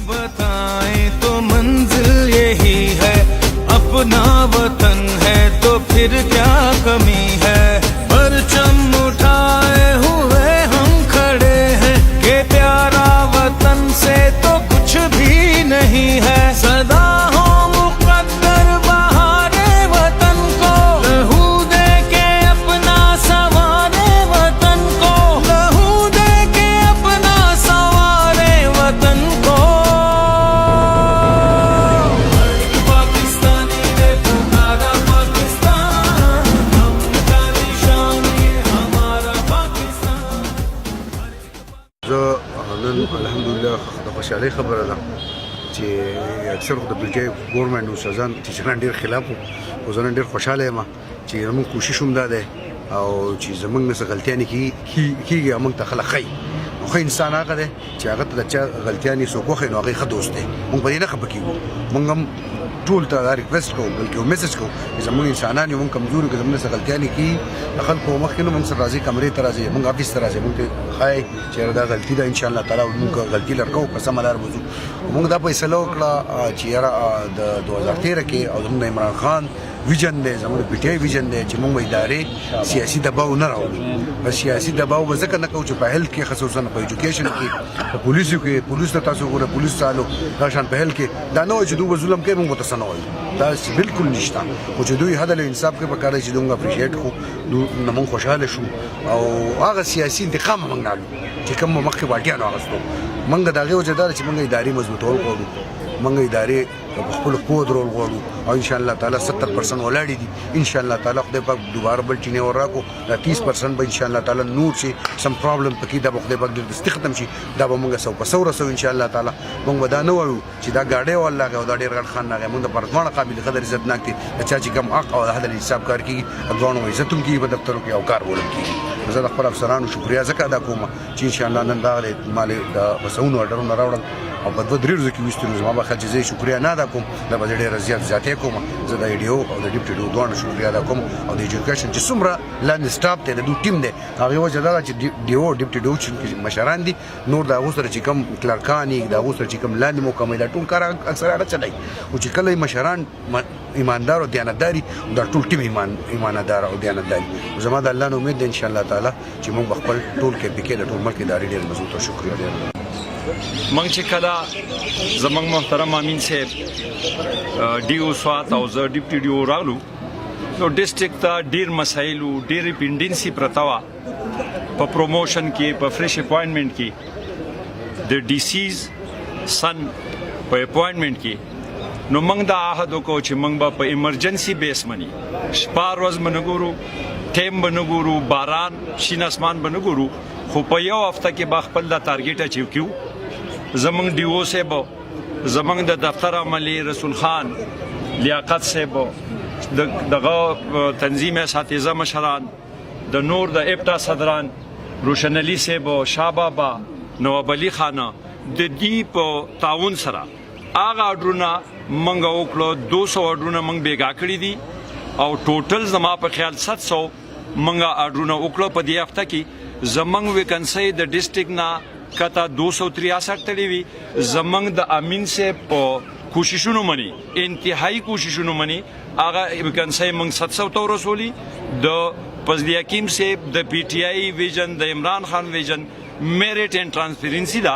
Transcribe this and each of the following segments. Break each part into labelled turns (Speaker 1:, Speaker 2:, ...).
Speaker 1: बताएं तो मंजिल यही है, अपना वतन है तो फिर क्या कमी है। परचम उठाए हुए हम खड़े हैं कि प्यारा वतन से तो कुछ भी नहीं है। सदा हो मुक़द्दर बहारे वतन को, लहू दे के अपना सवारे वतन को, लहू दे के अपना सवारे वतन को। पाकिस्तानी ने पुकारा पाकिस्तान, हमका निशान ये हमारा पाकिस्तान।
Speaker 2: الحمدلله د خوشحالۍ خبره ده چې اکثر د بریټانیا ګورنمنټ او سزان ټیچران ډېر خلاف وو، خو زه نن ډېر خوشحاله یم چې زموږ کوشش هم دا دی او چې زموږ نه څه غلطیانې کېږي موږ ته خلک ښایي. نو ښه انسان هغه دی چې هغه ته د چا غلطیانې څوک وښایي نو هغه ښه دوست دی. موږ په دې نه خفه کېږو، موږ هم ټول ته دا ریکویسټ کوو بلکې یو میسج کوو چې زموږ انسانان یو موږ کمزور یو که زموږ نه څه غلطیانې کېږي د خلکو مخکې نه موږ سره راځي، کمرې ته راځي، موږ افیس ته راځي، موږ ته ښایي چې یاره دا غلطي ده انشاءالله تعالی موږ غلطي لر کوو په سمه لار به ځو. موږ دا فیصله وکړه چې یاره د 2013 کې او زموږ د عمران خان ویژن دی، زموږ د پی ټی آی ویژن دی چې موږ به ادارې سیاسي دباو نه راوړو. په سیاسي دباو به ځکه نه کوو چې په هیلث کې خصوصا په ایجوکیشن کې په پولیسو کې پولیس ته تاسو ګوره پولیس چالو دا شان په هیلث کې دا نه وایي چې دوی به ظلم کوي موږ به څه نه وایو، دا بالکل نشته. خو چې دوی حد الانصاف کې پکار دی چې دوی اپریشیټ کړو نو موږ خوشحاله شو او هغه سیاسي انتقام موږ نه اخلو چې کوم مخکې واټیانو اخیستو. موږ د هغې وجه دا ده چې موږ ادارې مضبوطول غواړو، موږ ادارې په خپلو پوه درول غواړو او انشاءالله تعالی 70% ولاړې دي. انشاءالله تعالی خدای پاک دوباره بل ټینې ور راکړو دا 30% به انشاءالله تعالی نور چې سم پرابلم پکې دا به خدای پاک ډېر دستي ختم شي، دا به موږ 100% رسوو انشاءالله تعالی. موږ به دا نه وایو چې دا ګاډی والله او دا ډېر غټ خان راغی، موږ د پر دواړه قابل قدر عزتناک دي د چا چې کوم حق او د حد الحساب کار کېږي دواړو عزت هم کېږي په دفترو کې او کار به هم کېږي. زه د خپل افسرانو شکریه ځکه ادا کوم چې انشاءالله نن راغلی مالې د بسونو اډرونه راوړل او په 2-3 ورځو کې ویستلو. زما به خیال چې زه یې شکریه نه ادا کوم دا به زه ډېره زیاتې کوم. زه د ایډیو او د ډیپټي ډیو دواړو شکریه ادا کوم او د ایجوکیشن چې څومره لاندې سټاف دی د دوی ټیم دی هغې وجه دا ده چې ډیو ډیپټي ډیو چې مشران دي نور د هغو سره چې کوم کلرکان یي د هغو سره چې کوم لاندې محکمه دا ټول کار اکثر هغه چلوي. خو چې کله مشران ایماندار او دیانتداري دا ټول ټیم ایماندار او دیانتداري. زما د الله نه امید ده انشاءالله تعالی چې موږ به خپل ټول کې پکې د ټول ملک ادارې ډېر مضبوط او شکریه ډېر.
Speaker 3: موږ چې کله زموږ محترم امین صاحب ډیو سوات او زه ډیپټي ډیو راغلو نو ډسټرکټ ته ډېر مسایلو ډېرې پینډینسي پرته وه په پروموشن کې په فرش اپوینټمنټ کې د ډي سیز سن په اپوینټمنټ کې. نو موږ دا عهد وکړو چې موږ به په ایمرجنسي بیس منی شپه ورځ به نه ګورو، ټایم به نه ګورو، باران شین اسمان به نه ګورو، خو په یو هفته کې به خپل دا ټارګېټ اچیو کړو. زموږ ډي او صاحب زموږ د دفتر عملي رسول خان لیاقت صاحب دغه تنظیم اساتذه مشران د نور د ابتا صدران روشن علي صاحب شاه بابا نواب علي خانه د دې په تعاون سره هغه اډرونه موږ وکړو 200 اډرونه موږ بیګا کړي دي او ټوټل زما په خیال 700 موږ اډرونه وکړو په دې هفته کې. زمنګ ویکنسي د ډسټرکټ نه کته 263 تللی وي. زمنګ د امین سے په کوششونو منی انتهایی کوششونو منی هغه ویکنسي موږ 700 تو رسولي د فضل حکیم سے د پی ټی آی ویژن د عمران خان ویژن میریټ اینڈ ټرانسپیرنسی دا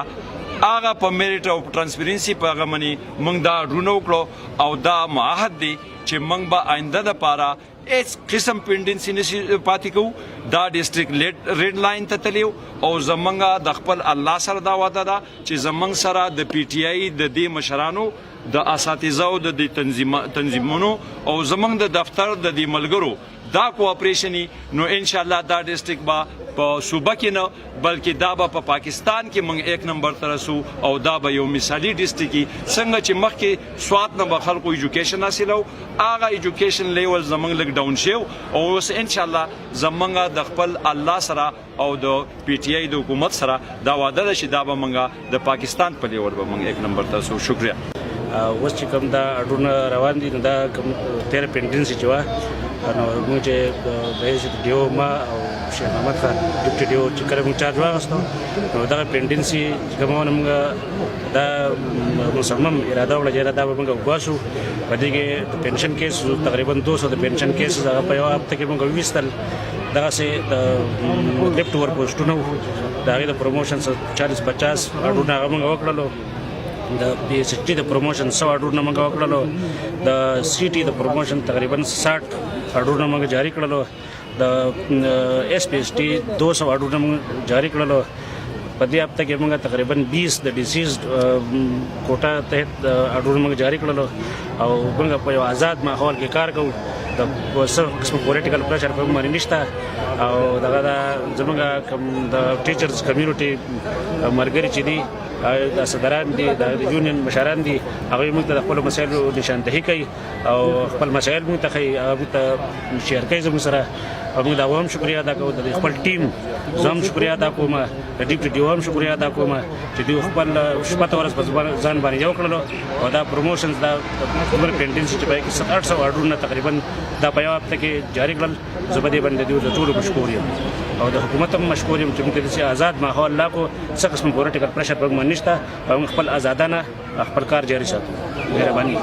Speaker 3: هغه په میریټ او ټرانسپیرنسی په هغه منی موږ دا رونو کړو او دا معاهد دی چې موږ به آینده د پاره هیڅ قسم پینډنسي نشي پاتې کوو. دا ډسټرکټ ریډ لاین ته تلیو او زمونږ د خپل الله سره دا وعده ده چې زمونږ سره د پی ټی آی د دې مشرانو د اساتذو د تنظیمونو او زمونږ د دفتر د دې ملګرو دا کوآپریشنی نو ان شاء الله دا ډسټرکټ با په صوبه کې نه بلکې دا به په پاکستان کې موږ 1 نمبر ته رسو او دا به یو مثالي ډسټرکټ څنګه چې مخکې سوات نه به خلکو ایجوکیشن حاصلو هغه ایجوکیشن لیول زمونږ لږ ډاون شو او اوس ان شاء الله زمونږ د خپل الله سره او د پی ټی آی د حکومت سره دا وعده ده چې دا به موږ د پاکستان په لیول به موږ 1 نمبر ته رسو. شکریہ.
Speaker 4: اوس چې کوم دا اډونه روان دي نو دا کوم تیر پینډنسي چې وه نو موږ چې د ډیو ما او شیخ محمد خان ډیپټي ډي او چې کله موږ چارج واخیستو نو دغه پینډنسي چې کومه موږ دا مصمم اراده وکړه چې دا به موږ وباسو په دې کې د پنشن کیس تقریبا 200 د پنشن کیس هغه په یوه هفته کې موږ وویستل دغسې د لیفټ ور پوسټونه وو د هغې د پروموشن 40-50 اډرونه هغه موږ وکړلو د پی ایس ټي د پروموشن 100 اډرونه موږ وکړلو د سی ټي د پروموشن تقریبا 60 اډرونه موږ جاری کړلو د ایس پی ایس ټي 200 اډرونه موږ جاری کړلو په دې هفته کې موږ تقریبا 20 د ډیسیزډ کوټا تحت اډرونه موږ جاری کړلو او موږ په یو آزاد ماحول کې کار کوو د څه قسم پولیټیکل پریشر په باندې نشته او دغه زموږ کوم د ټیچرز کمیونټي ملګري چې دي د صدران دي د یونین مشران دي هغوی موږ ته د خپلو مسایلو نشاندهي کوي او خپل مسایل موږ ته ښیي هغه موږ ته شیر کوي زموږ سره او موږ د هغو هم شکریا ادا کوو د خپل ټیم زه هم شکریا ادا کوم د ډیپټي ډي او هم شکریا ادا کوم چې دوی خپل شپږ ورځ په ځان باندې یو کړلو او دا پروموشنز دا خبر پینډنسي چې په کې 700 اډرونه تقریبا دا په یو هفته کې جاری کړل زه په دې باندې دوی ته ټولو مشکور یم او د حکومت هم مشکور یم چې موږ داسې آزاد ماحول لا کو څه قسم پولیټیکل پریشر په موږ نشته او موږ خپل آزادانه خپل کار جاري ساتو. مهرباني.